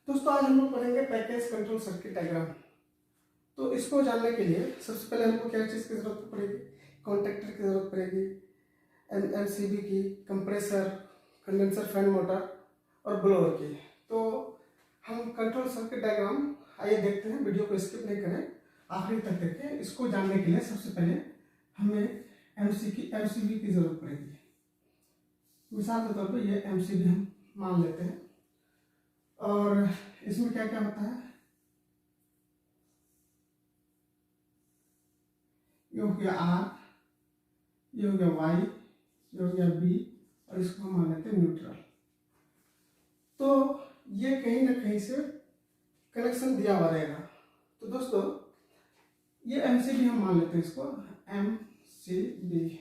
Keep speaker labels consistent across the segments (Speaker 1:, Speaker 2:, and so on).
Speaker 1: दोस्तों आज हम लोग पढ़ेंगे पैकेज कंट्रोल सर्किट डायग्राम। तो इसको जानने के लिए सबसे पहले हमको क्या चीज़ की जरूरत पड़ेगी, कॉन्टेक्टर की जरूरत पड़ेगी, एमसीबी की, कंप्रेसर, कंडेंसर फैन मोटर और ब्लोअर की। तो हम कंट्रोल सर्किट डायग्राम आइए देखते हैं, वीडियो को स्किप नहीं करें, आखिरी तक देखें। इसको जानने के लिए सबसे पहले हमें एमसीबी की जरूरत पड़ेगी। मिसाल के तौर पर ये एमसीबी हम मान लेते हैं और इसमें क्या क्या होता है, ये हो गया आर, ये हो गया वाई, ये हो गया बी और इसको हम मान लेते हैं न्यूट्रल। तो ये कहीं ना कहीं से कनेक्शन दिया हुआ रहेगा। तो दोस्तों ये एमसीबी हम मान लेते हैं, इसको एमसीबी,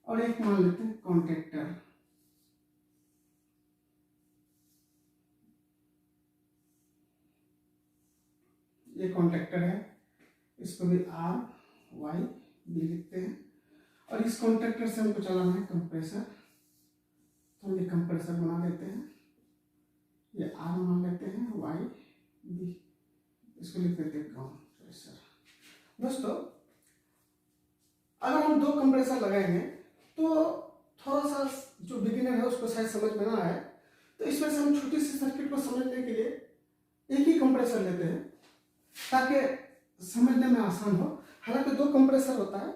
Speaker 1: और एक मान लेते हैं कॉन्टेक्टर। ये कॉन्टेक्टर है, इसको भी आर वाई बी लिखते हैं। और इस कॉन्टेक्टर से हमको चलाना है कंप्रेसर, तो हम ये कंप्रेसर बना देते हैं। ये आर मान लेते हैं, वाई बी, इसको लिख देते हैं कंप्रेसर। दोस्तों अगर हम दो कंप्रेसर लगाएंगे तो थोड़ा सा जो बिगिनर है उसको शायद समझ में ना आए, तो इस वजह से हम छोटी सी सर्किट को समझने के लिए एक ही कंप्रेसर लेते हैं ताकि समझने में आसान हो। हालांकि दो कंप्रेसर होता है,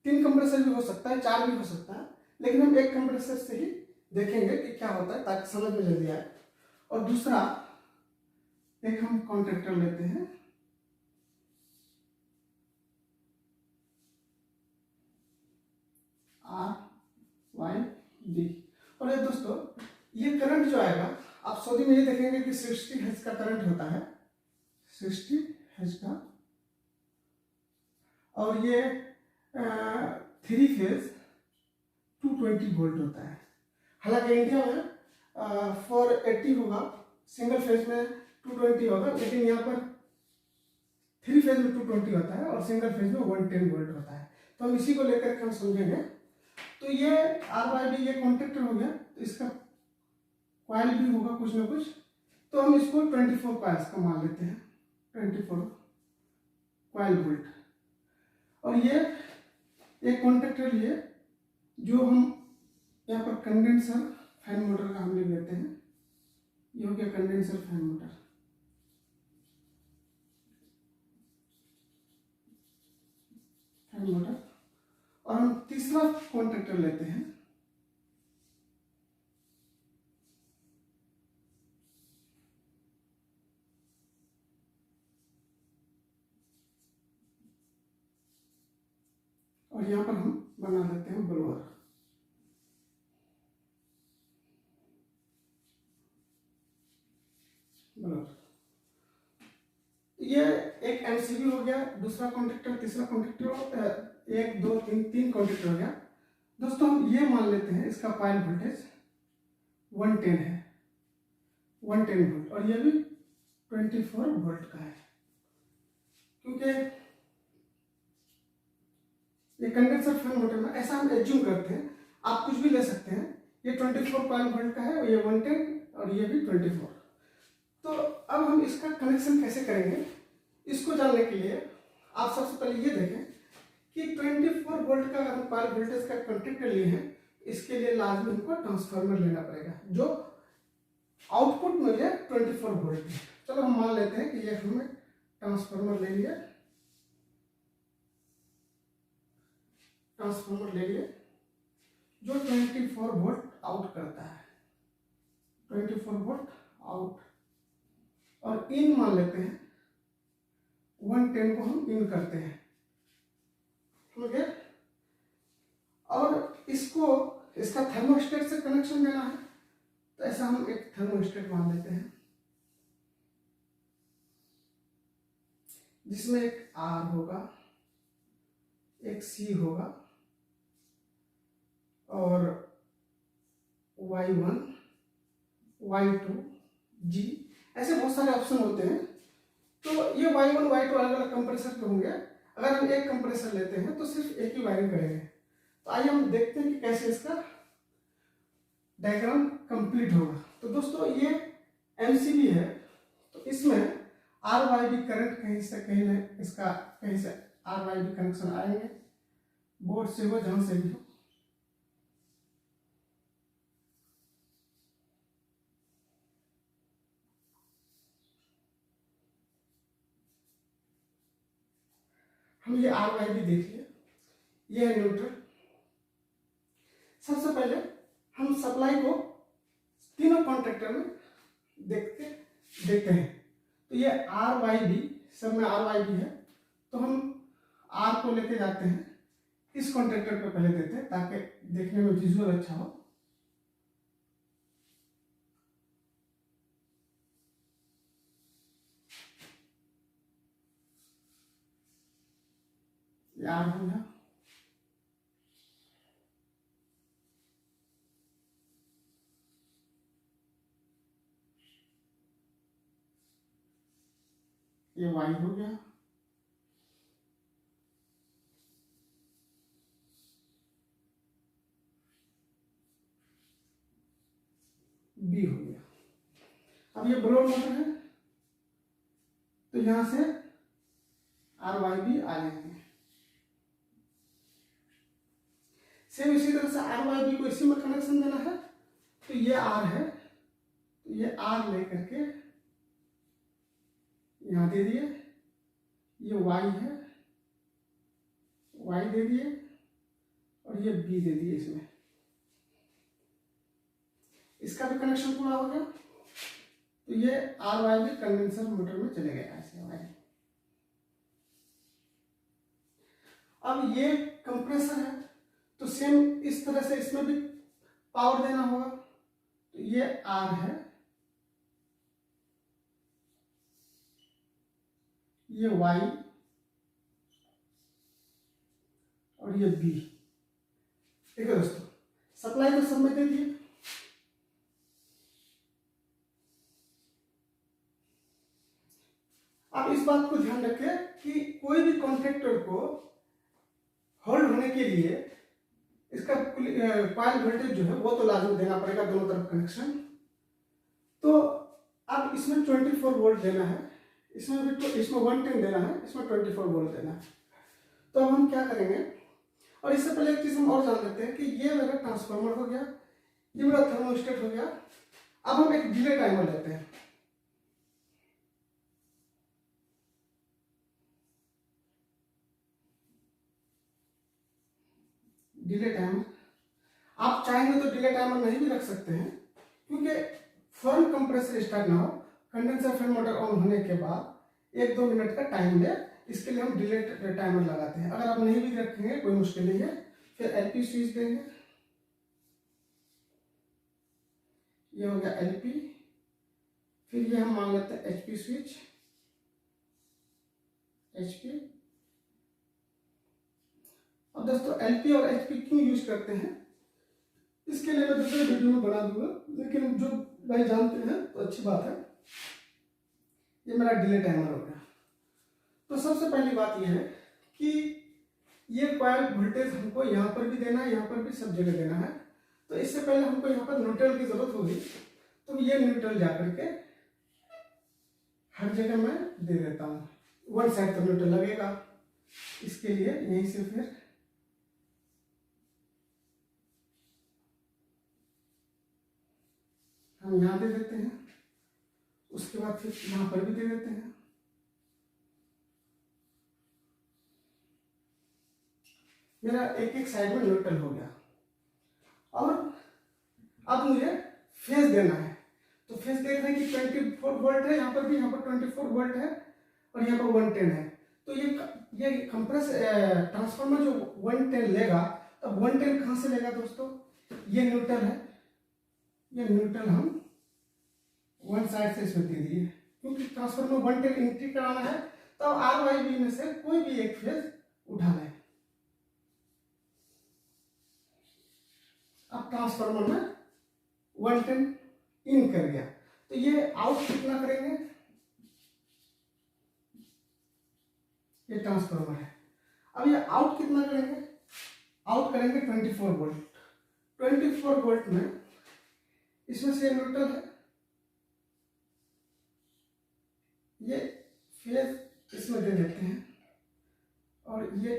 Speaker 1: तीन कंप्रेसर भी हो सकता है, चार भी हो सकता है, लेकिन हम एक कंप्रेसर से ही देखेंगे कि क्या होता है ताकि समझ में जल्दी आए। और दूसरा एक हम कॉन्ट्रैक्टर लेते हैं, आर वाई डी। और ये दोस्तों ये करंट जो आएगा, आप सऊदी में ये देखेंगे कि 60 हर्ट्ज का करंट होता है, 60 हर्ट्ज का, और ये 3 फेज 220 वोल्ट होता है। हालांकि इंडिया में 480 होगा, सिंगल फेज में 220 होगा, लेकिन यहाँ पर 3 फेज में 220 होता है और सिंगल फेज में 110 वोल्ट होता है। तो हम इसी को लेकर के हम समझेंगे। तो ये आर वाई डी ये कॉन्टेक्टर हो गया, तो इसका कॉइल भी होगा कुछ ना कुछ, तो हम इसको 24 कॉइल्स का मान लेते हैं, 24 कॉइल वोल्ट। और ये एक कॉन्टेक्टर लिए जो हम यहाँ पर कंडेंसर फैन मोटर का हम लिख देते हैं, ये हो गया condenser fan motor. Fan motor. और हम तीसरा कॉन्टेक्टर लेते हैं, और यहां पर हम बना देते हैं ब्लोअर। ये एक एमसीबी हो गया, दूसरा कॉन्टेक्टर, तीसरा कॉन्टेक्टर, 1 2 3 तीन कॉन्टेक्टर हो गया। दोस्तों हम ये मान लेते हैं इसका कॉइल वोल्टेज 110 है, 110 वोल्ट, और ये भी 24 वोल्ट का है, क्योंकि ये कंडेंसर फैन मोटर में ऐसा हम एज्यूम करते हैं, आप कुछ भी ले सकते हैं। ये 24 कॉइल वोल्ट का है, ये 110 और ये भी 24। तो अब हम इसका कनेक्शन कैसे करेंगे, इसको जानने के लिए आप सबसे पहले ये देखें कि 24 वोल्ट का अगर हम कॉइल वोल्टेज का कॉन्टेक्टर लिए हैं, इसके लिए लाजमी हमको ट्रांसफार्मर लेना पड़ेगा जो आउटपुट में ले 24 वोल्ट। चलो हम मान लेते हैं कि ये हमने ट्रांसफार्मर ले लिया, ट्रांसफार्मर ले लिए जो 24 वोल्ट आउट करता है, 24 वोल्ट आउट। और इन मान लेते हैं 110 को हम इन करते हैं, ठीक है। और इसको इसका थर्मोस्टेट से कनेक्शन देना है, तो ऐसा हम एक थर्मोस्टेट मान लेते हैं जिसमें एक आर होगा, एक सी होगा और Y1 Y2 G, ऐसे बहुत सारे ऑप्शन होते हैं। तो ये Y1 Y2 अलग अलग कंप्रेसर के होंगे। अगर हम एक कंप्रेसर लेते हैं तो सिर्फ एक ही वायरिंग करेंगे। तो आइए हम देखते हैं कि कैसे इसका डायग्राम कंप्लीट होगा। तो दोस्तों ये एमसीबी है आर वाई बी करंट कहीं से कहीं ना इसका कहीं से आर वाई बी कनेक्शन आएंगे, बोर्ड से हो जहां से भी हो। हम ये आर वाई बी देख लिया, ये है न्यूट्रल। सबसे पहले हम सप्लाई को तीनों कॉन्ट्रैक्टर में देखते हैं। तो ये आर वाई बी, सब में आर वाई बी है, तो हम आर को लेके जाते हैं इस कॉन्ट्रैक्टर पे पहले देते हैं ताकि देखने में विजुअल अच्छा हो। ये आर हो गया, ये वाई हो गया, बी हो गया। अब ये ब्लोअर मोटर है, तो यहां से आर वाई बी आ जाएंगे। सेम इसी तरह से आर वाई बी को इसी में कनेक्शन देना है, तो ये आर है, तो ये आर लेकर के यहां दे दिए, ये वाई है, वाई दे दिए, और ये बी दे दिए इसमें। इसका भी कनेक्शन पूरा हो गया, तो ये R Y B condenser motor में चले गए ऐसे वाई। अब ये कंप्रेसर है, तो सेम इस तरह से इसमें भी पावर देना होगा, तो ये आर है, ये वाई, और ये बी। देखो दोस्तों, सप्लाई तो सब में दे दिए। अब इस बात को ध्यान रखें कि कोई भी कॉन्ट्रैक्टर को होल्ड होने के लिए इसका कॉइल वोल्टेज जो है वो तो लाजमी देना पड़ेगा, दोनों तरफ कनेक्शन। तो अब इसमें 24 वोल्ट देना है, इसमें भी, तो इसमें 110 देना है, इसमें 24 वोल्ट देना है। तो अब हम क्या करेंगे, और इससे पहले एक चीज हम और जान लेते हैं कि ये मेरा ट्रांसफार्मर हो गया, ये मेरा थर्मोस्टेट हो गया। अब हम एक डिले टाइमर लेते हैं। डिले टाइमर आप चाहेंगे तो डिले टाइमर नहीं भी रख सकते हैं, क्योंकि फौरन कंप्रेसर स्टार्ट ना हो, कंडेंसर फैन मोटर ऑन होने के बाद 1-2 मिनट का टाइम ले, इसके लिए हम डिले टाइमर लगाते हैं। अगर आप नहीं भी रखेंगे कोई मुश्किल नहीं है। फिर एलपी स्विच देंगे, ये हो गया एलपी। फिर ये हम मान लेते हैं एचपी स्विच, एचपी। अब दोस्तों एलपी और एचपी क्यों यूज करते हैं, इसके लिए मैं दूसरे वीडियो में बना दूंगा, लेकिन जो भाई जानते हैं तो अच्छी बात है। ये मेरा डिले टाइमर हो गया। तो सबसे पहली बात यह है कि ये कॉइल वोल्टेज हमको यहाँ पर भी देना है, यहाँ पर भी सब जगह देना है। तो इससे पहले हमको यहाँ पर न्यूट्रल की जरूरत होगी, तो ये न्यूट्रल जाकर के हर जगह मैं दे देता हूँ। वन साइड तो न्यूट्रल लगेगा, इसके लिए यहीं से फिर हम यहाँ दे देते हैं, उसके बाद फिर यहाँ पर भी दे देते हैं। मेरा एक एक साइड में न्यूट्रल हो गया। और अब मुझे फेज देना है, तो फेज देख रहे हैं कि 24 वोल्ट है, यहाँ पर भी, यहाँ पर 24 वोल्ट है, और यहाँ पर 110 है। तो ये कंप्रेस ट्रांसफार्मर जो 110 लेगा, अब 110 कहाँ से लेगा दोस्तों, ये न्यूट्रल है, ये न्यूट्रल हम वन साइड से इसमें दे दिए, क्योंकि ट्रांसफार्मर 110 एंट्री कराना है, तो आर वाई बी में से कोई भी एक फेज उठा लें। अब ट्रांसफार्मर में 110 इन कर गया, तो ये आउट कितना करेंगे, ये ट्रांसफार्मर है। अब ये आउट कितना करेंगे, आउट करेंगे 24 वोल्ट। 24 वोल्ट में इसमें से न्यूट्रल है, ये फेज इसमें दे देते हैं और ये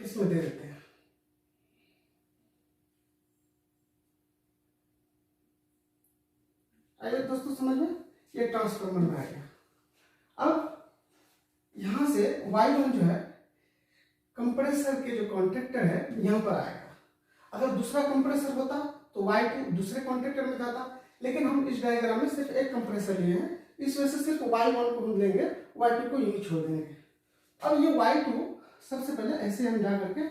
Speaker 1: इसमें दे देते हैं। आइए दोस्तों समझ में, ये ट्रांसफार्मर में आ गया। अब यहां से Y1 जो है कंप्रेसर के जो कॉन्ट्रैक्टर है यहां पर आएगा। अगर दूसरा कंप्रेसर होता तो Y2 दूसरे कॉन्ट्रैक्टर में जाता, लेकिन हम इस डायग्राम में सिर्फ एक कंप्रेसर लिए हैं, इस वजह से सिर्फ Y1 को हम लेंगे, Y2 को यूं छोड़ देंगे। अब ये Y2 सबसे पहले ऐसे हम जा करके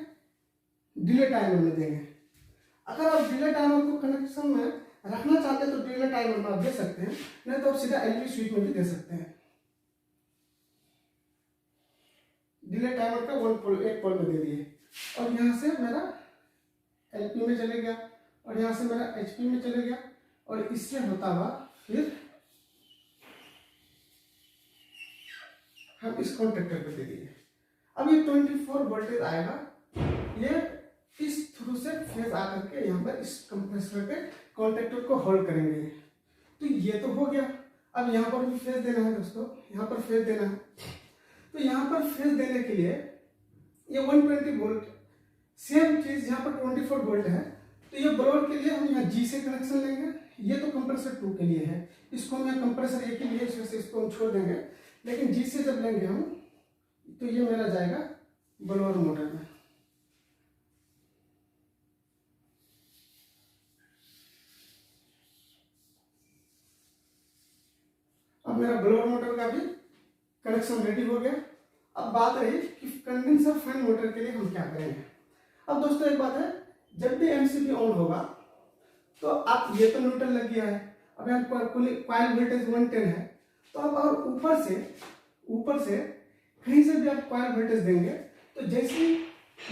Speaker 1: डिले टाइमर में देंगे। अगर आप डिले टाइमर को कनेक्शन में रखना चाहते हैं तो डिले टाइमर में आप दे सकते हैं, नहीं तो आप सीधा एलईडी स्विच में भी दे सकते हैं। डिले टाइमर का एक पोल में दे दिए और यहाँ से मेरा एलपी में चले गया और यहाँ से मेरा एचपी में चले गया और इससे होता हुआ फिर हम इस कॉन्ट्रैक्टर पे दे दिए। अब ये 24 वोल्टेज आएगा, ये इस थ्रू से फेज आकर के यहाँ पर इस कंप्रेसर के कॉन्ट्रैक्टर को होल्ड करेंगे। तो ये तो हो गया। अब यहाँ पर भी फेज देना है दोस्तों, यहाँ पर फेज देना है। तो यहाँ पर फेज देने के लिए ये 120 वोल्ट, सेम चीज यहाँ पर 24 वोल्ट है, तो ये ब्लोअर के लिए हम यहाँ जी से कनेक्शन लेंगे। ये तो कंप्रेसर 2 के लिए है, इसको हम यहाँ कंप्रेसर 1 के लिए, इस वजह से इसको हम छोड़ देंगे। लेकिन जी से जब लेंगे हम तो ये मेरा जाएगा ब्लोअर मोटर में। अब मेरा ब्लोअर मोटर का भी कनेक्शन रेडी हो गया। अब बात रही कि कंडेंसर फैन मोटर के लिए हम क्या करेंगे। अब दोस्तों एक बात है, जब भी एमसीबी ऑन होगा तो आप, ये तो न्यूट्रल लग गया है, अब यहाँ कॉइल वोल्टेज 110 है, तो आप अगर ऊपर से कहीं से भी आप कॉइल वोल्टेज देंगे तो जैसे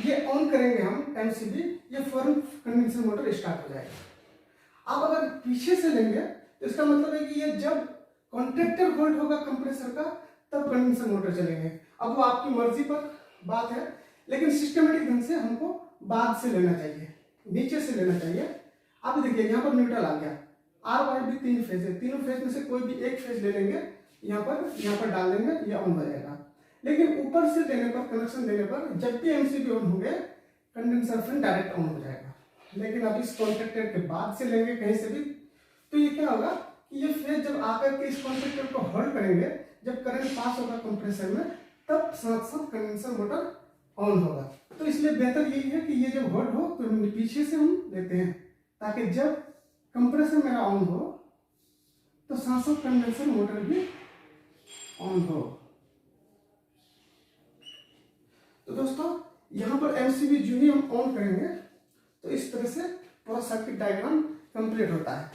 Speaker 1: ये ऑन करेंगे हम एमसीबी, ये फौरन कंडेंसर मोटर स्टार्ट हो जाएगा। आप अगर पीछे से लेंगे तो इसका मतलब है कि ये जब कॉन्ट्रैक्टर होल्ड होगा कंप्रेसर का तब कंडेंसर मोटर चलेंगे। अब वो आपकी मर्जी पर बात है, लेकिन सिस्टमेटिक ढंग से हमको बाद से लेना चाहिए, नीचे से लेना चाहिए। आप देखिए यहाँ पर न्यूट्रल आ गया, आर वाई भी 3 फेज है, तीनों फेज में से कोई भी एक फेज ले लेंगे, यहाँ पर डाल देंगे, ये ऑन हो जाएगा। लेकिन ऊपर से लेने पर, कनेक्शन देने पर जब भी एमसीबी ऑन होंगे कंडेंसर फैन डायरेक्ट ऑन हो जाएगा। लेकिन अब इस कॉन्ट्रैक्टर के बाद से लेंगे कहीं से भी, तो ये क्या होगा कि ये फेज जब आकर के इस कॉन्ट्रैक्टर को होल्ड करेंगे, जब करंट पास होगा कंप्रेसर में, तब साथ साथ कंडेंसर मोटर ऑन होगा। तो इसलिए बेहतर यही है कि ये जब होल्ड हो तो पीछे से हम लेते हैं, ताकि जब कंप्रेसर मेरा ऑन हो तो साथ साथ कंडेंसर मोटर भी ऑन हो। तो दोस्तों यहाँ पर एमसीबी जो ही हम ऑन करेंगे तो इस तरह से पूरा सर्किट डायग्राम कंप्लीट होता है।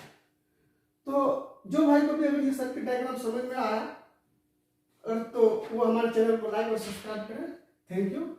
Speaker 1: तो जो भाई को भी अगर ये सर्किट डायग्राम समझ में आया तो वो हमारे चैनल को लाइक और सब्सक्राइब करें। Thank you.